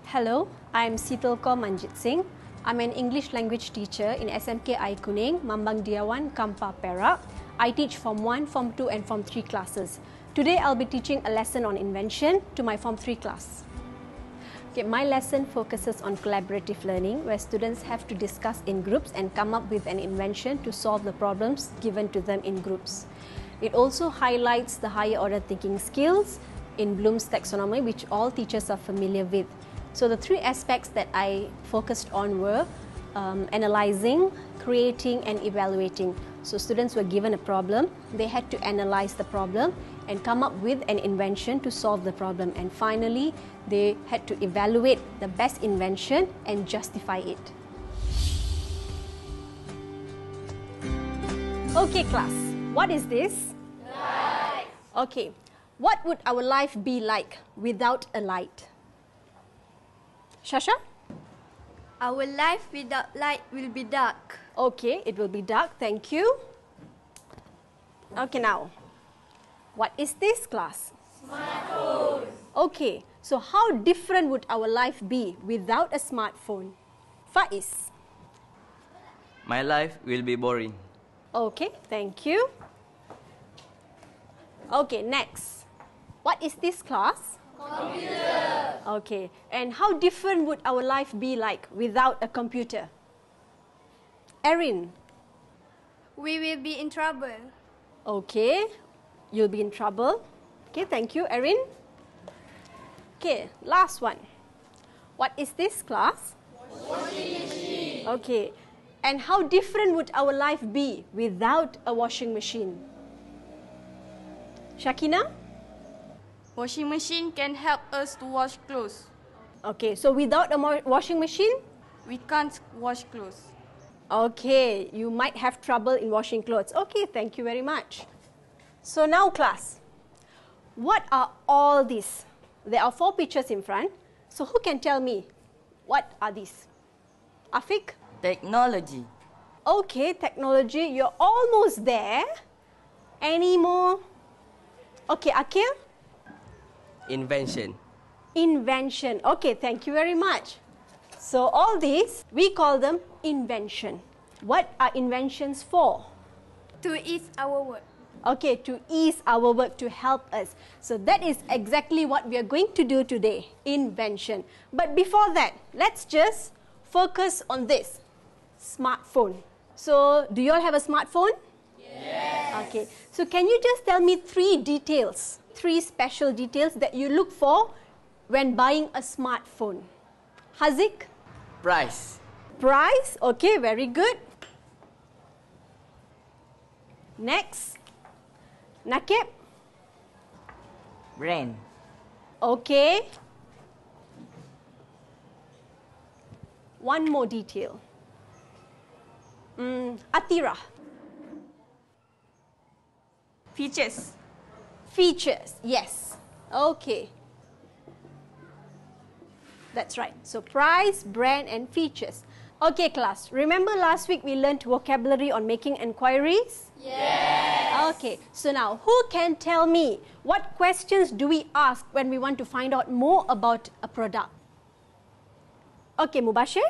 Hello, I'm Sitolko Manjit Singh. I'm an English language teacher in SMK Air Kuning, Mambang Diawan, Kampar, Perak. I teach Form 1, Form 2 and Form 3 classes. Today I'll be teaching a lesson on invention to my Form 3 class. Okay, my lesson focuses on collaborative learning where students have to discuss in groups and come up with an invention to solve the problems given to them in groups. It also highlights the higher order thinking skills in Bloom's taxonomy, which all teachers are familiar with. So the three aspects that I focused on were analyzing, creating and evaluating. So students were given a problem, they had to analyze the problem and come up with an invention to solve the problem. And finally, they had to evaluate the best invention and justify it. Okay class, what is this? Light. Okay, what would our life be like without a light? Shasha? Our life without light will be dark. Okay, it will be dark. Thank you. Okay, now, what is this class? Smartphone. Okay, so how different would our life be without a smartphone? Faiz? My life will be boring. Okay, thank you. Okay, next. What is this class? Computer. Okay, and how different would our life be like without a computer? Erin? We will be in trouble. Okay, you'll be in trouble. Okay, thank you, Erin. Okay, last one. What is this class? Washing machine. Okay, and how different would our life be without a washing machine? Shakina? Washing machine can help us to wash clothes. Okay, so without a washing machine? We can't wash clothes. Okay, you might have trouble in washing clothes. Okay, thank you very much. So now class, what are all these? There are 4 pictures in front. So who can tell me what are these? Afiq? Technology. Okay, technology, you're almost there. Any more? Okay, Akil? Invention. Invention. Okay, thank you very much. So all these, we call them invention. What are inventions for? To ease our work. Okay, to ease our work, to help us. So that is exactly what we are going to do today, invention. But before that, let's just focus on this, smartphone. So, do you all have a smartphone? Yes. Okay, so can you just tell me 3 details, 3 special details that you look for when buying a smartphone? Haziq? Price. Price, okay, very good. Next, Nakib? Brand. Okay. One more detail. Atira? Features. Features, yes. Okay. That's right. So price, brand and features. Okay class, remember last week we learned vocabulary on making enquiries? Yes. Okay, so now who can tell me what questions do we ask when we want to find out more about a product? Okay, Mubashir?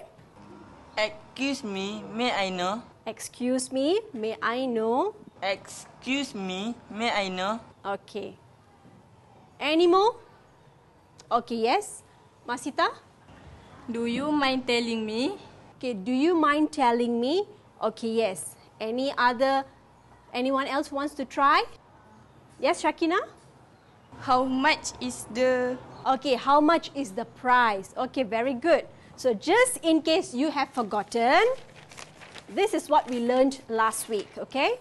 Excuse me, may I know? Excuse me, may I know? Excuse me, may I know? Okay. Any more? Okay, yes. Masita? Do you mind telling me? Okay, do you mind telling me? Okay, yes. Anyone else wants to try? Yes, Shakina? How much is the... Okay, how much is the price? Okay, very good. So just in case you have forgotten, this is what we learned last week, okay?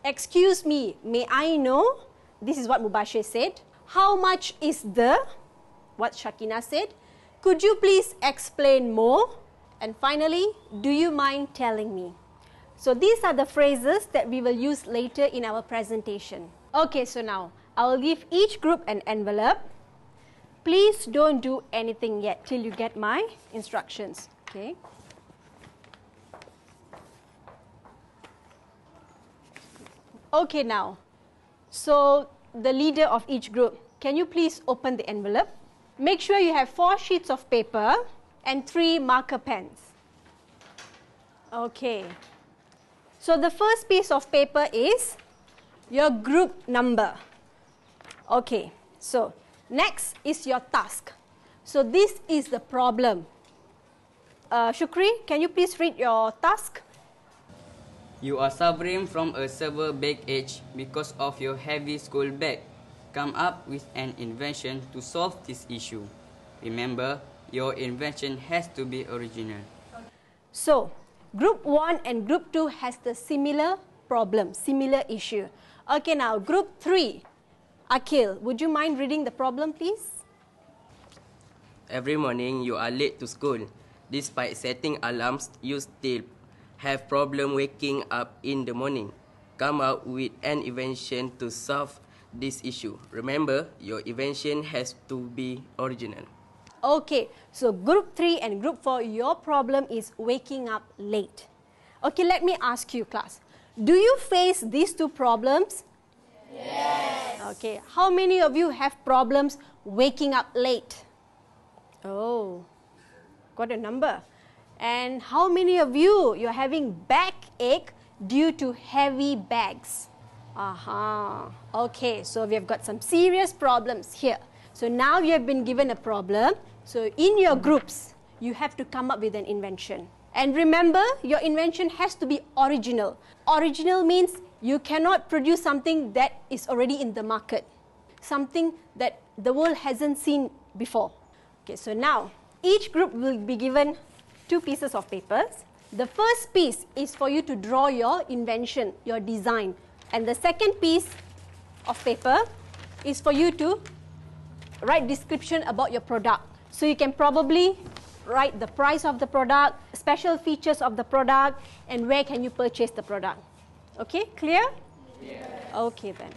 Excuse me, may I know? This is what Mubashir said. How much is the? What Shakina said. Could you please explain more? And finally, do you mind telling me? So these are the phrases that we will use later in our presentation. Okay, so now I will give each group an envelope. Please don't do anything yet till you get my instructions. Okay. Okay, now. So the leader of each group, can you please open the envelope? Make sure you have 4 sheets of paper and 3 marker pens. Okay. So the first piece of paper is your group number. Okay. So next is your task. So this is the problem. Shukri, can you please read your task? You are suffering from a severe backache because of your heavy school bag. Come up with an invention to solve this issue. Remember, your invention has to be original. So, Group 1 and Group 2 has the similar problem, similar issue. Okay, now Group 3. Akhil, would you mind reading the problem, please? Every morning you are late to school. Despite setting alarms, you still have problem waking up in the morning. Come up with an invention to solve this issue. Remember, your invention has to be original. Okay, so Group 3 and Group 4, your problem is waking up late. Okay, let me ask you, class. Do you face these 2 problems? Yes. Okay, how many of you have problems waking up late? Oh, got a number. And how many of you, you're having backache due to heavy bags? Aha. Okay, so we have got some serious problems here. So now you have been given a problem. So in your groups, you have to come up with an invention. And remember, your invention has to be original. Original means you cannot produce something that is already in the market. Something that the world hasn't seen before. Okay, so now each group will be given 2 pieces of papers. The first piece is for you to draw your invention, your design. And the second piece of paper is for you to write description about your product. So you can probably write the price of the product, special features of the product, and where can you purchase the product. Okay, clear? Yes. Okay then.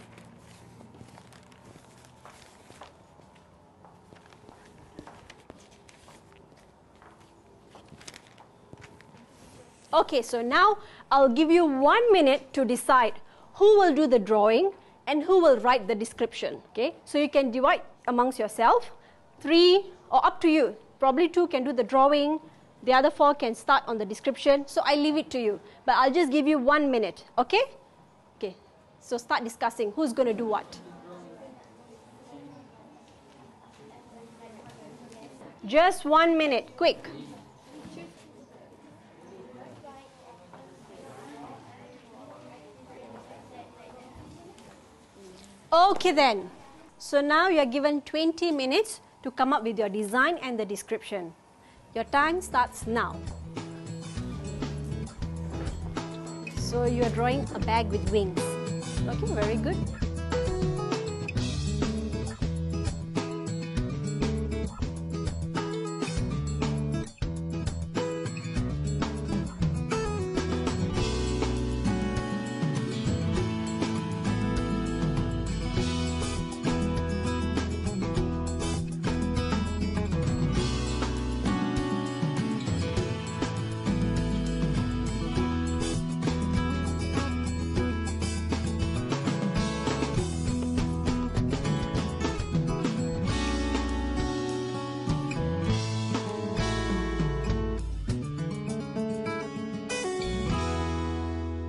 Okay, so now I'll give you 1 minute to decide who will do the drawing and who will write the description. Okay, so you can divide amongst yourself. 3 or up to you. Probably 2 can do the drawing. The other 4 can start on the description. So I leave it to you. But I'll just give you 1 minute. Okay? Okay. So start discussing who's going to do what. Just 1 minute. Quick. Okay then. So now you are given 20 minutes to come up with your design and the description. Your time starts now. So you are drawing a bag with wings. Okay, very good.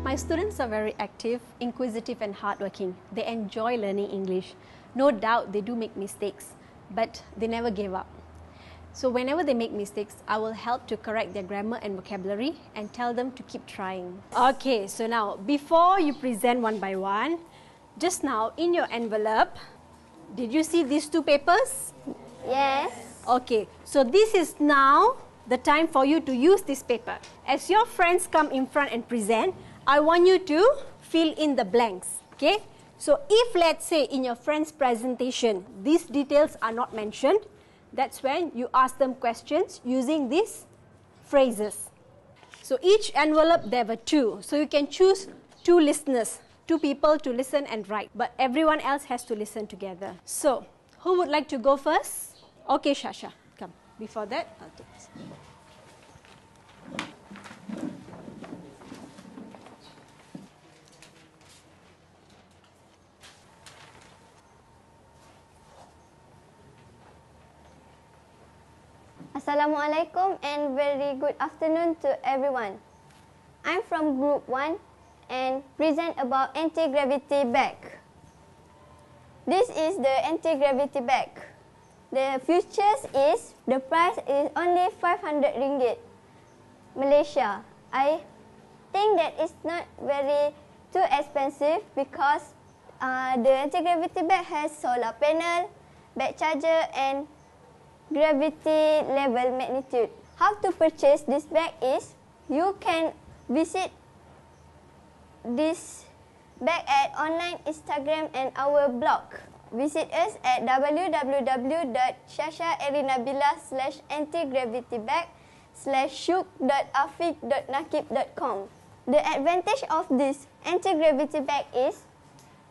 My students are very active, inquisitive and hardworking. They enjoy learning English. No doubt they do make mistakes, but they never give up. So whenever they make mistakes, I will help to correct their grammar and vocabulary and tell them to keep trying. Okay, so now before you present one by one, just now in your envelope, did you see these 2 papers? Yes. Okay, so this is now the time for you to use this paper. As your friends come in front and present, I want you to fill in the blanks, okay? So if, let's say, in your friend's presentation, these details are not mentioned, that's when you ask them questions using these phrases. So each envelope, there were 2. So you can choose 2 listeners, 2 people to listen and write, but everyone else has to listen together. So, who would like to go first? Okay, Shasha, come. Before that, I'll take this. Assalamualaikum and very good afternoon to everyone. I'm from Group 1 and present about anti-gravity bag. This is the anti-gravity bag. The features is, the price is only 500 ringgit Malaysia. I think that it's not very too expensive because the anti-gravity bag has solar panel, back charger and gravity level magnitude. How to purchase this bag is, you can visit this bag at online Instagram and our blog. Visit us at www.shashaerinabila/antigravitybag/shook.afiq.nakib.com. The advantage of this anti-gravity bag is,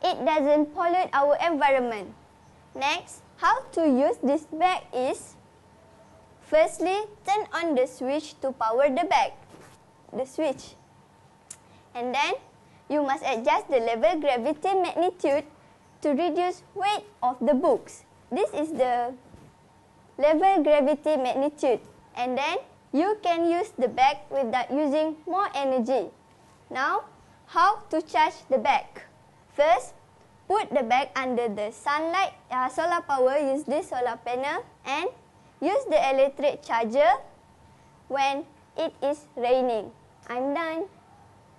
it doesn't pollute our environment. Next, how to use this bag is, firstly, turn on the switch to power the bag. The switch. And then, you must adjust the level gravity magnitude to reduce weight of the books. This is the level gravity magnitude. And then, you can use the bag without using more energy. Now, how to charge the bag? First, put the bag under the sunlight, solar power, use this solar panel and use the electric charger when it is raining. I'm done.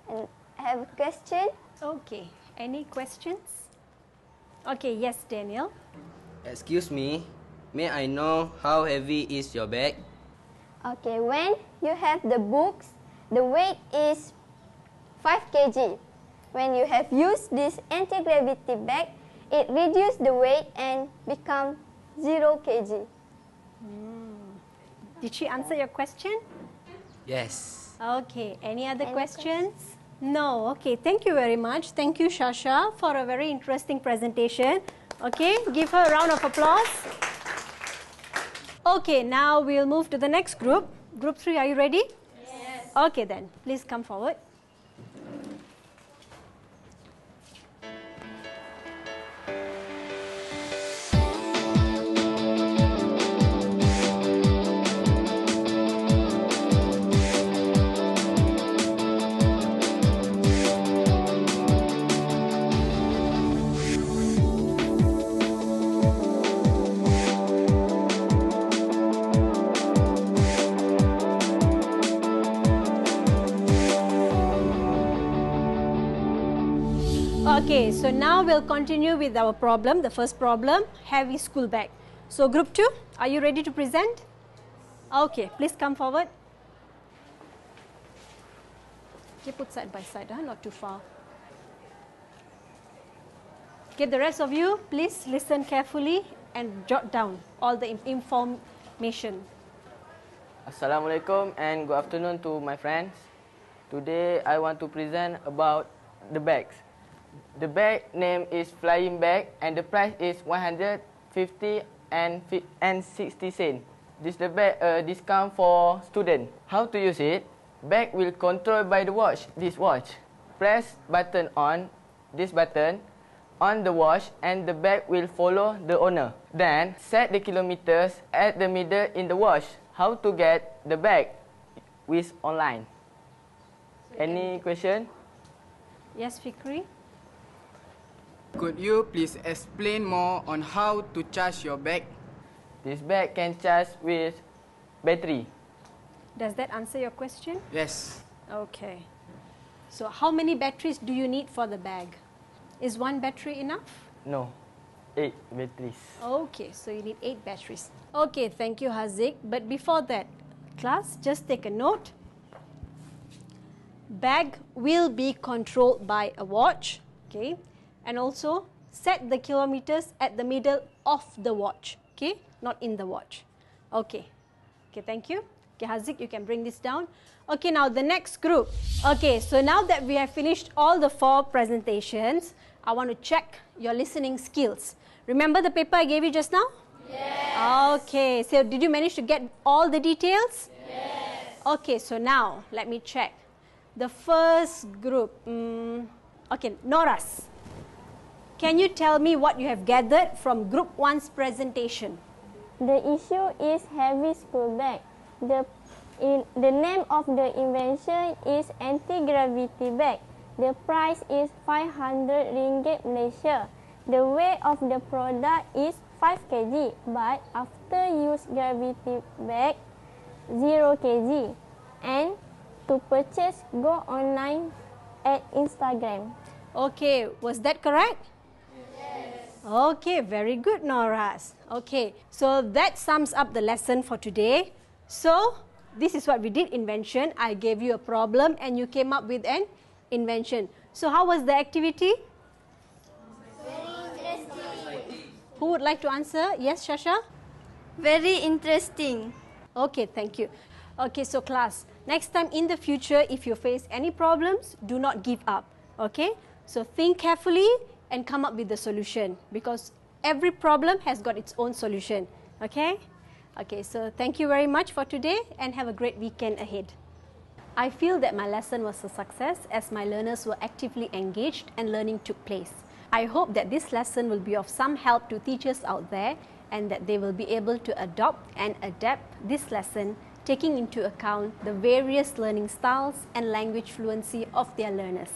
And I have a question. Okay, any questions? Okay, yes, Daniel. Excuse me, may I know how heavy is your bag? Okay, when you have the books, the weight is 5 kg. When you have used this anti-gravity bag, it reduces the weight and become 0 kg. Did she answer your question? Yes. Okay, any other questions? No, okay, thank you very much. Thank you, Shasha, for a very interesting presentation. Okay, give her a round of applause. Okay, now we'll move to the next group. Group 3, are you ready? Yes. Okay then, please come forward. Okay, so now we'll continue with our problem, the first problem, heavy school bag. So group 2, are you ready to present? Okay, please come forward. Okay, put side by side, not too far. Okay, the rest of you, please listen carefully and jot down all the information. Assalamualaikum and good afternoon to my friends. Today I want to present about the bags. The bag name is Flying Bag and the price is 150 and 60 cents. This the bag discount for student. How to use it? Bag will control by the watch. This watch. Press button on this button on the watch and the bag will follow the owner. Then set the kilometers at the middle in the watch. How to get the bag? With online. Any question? Yes, Fikri? Could you please explain more on how to charge your bag? This bag can charge with battery. Does that answer your question? Yes. Okay. So how many batteries do you need for the bag? Is one battery enough? No, 8 batteries. Okay, so you need 8 batteries. Okay, thank you, Haziq. But before that, class, just take a note. Bag will be controlled by a watch, okay? And also set the kilometers at the middle of the watch, okay? Not in the watch. Okay. Okay, thank you. Okay, Haziq, you can bring this down. Okay, now the next group. Okay, so now that we have finished all the 4 presentations, I want to check your listening skills. Remember the paper I gave you just now? Yes. Okay, so did you manage to get all the details? Yes. Okay, so now let me check. The first group, okay, Noras. Can you tell me what you have gathered from Group 1's presentation? The issue is heavy school bag. The name of the invention is anti-gravity bag. The price is 500 ringgit Malaysia. The weight of the product is 5 kg, but after use gravity bag 0 kg. And to purchase, go online at Instagram. Okay, was that correct? Yes. Okay, very good, Noras. Okay, so that sums up the lesson for today. So, this is what we did, invention. I gave you a problem and you came up with an invention. So, how was the activity? Very interesting. Who would like to answer? Yes, Shasha? Very interesting. Okay, thank you. Okay, so class, next time in the future, if you face any problems, do not give up. Okay, so think carefully and come up with the solution, because every problem has got its own solution. Okay? Okay, so thank you very much for today and have a great weekend ahead. I feel that my lesson was a success as my learners were actively engaged and learning took place. I hope that this lesson will be of some help to teachers out there and that they will be able to adopt and adapt this lesson, taking into account the various learning styles and language fluency of their learners.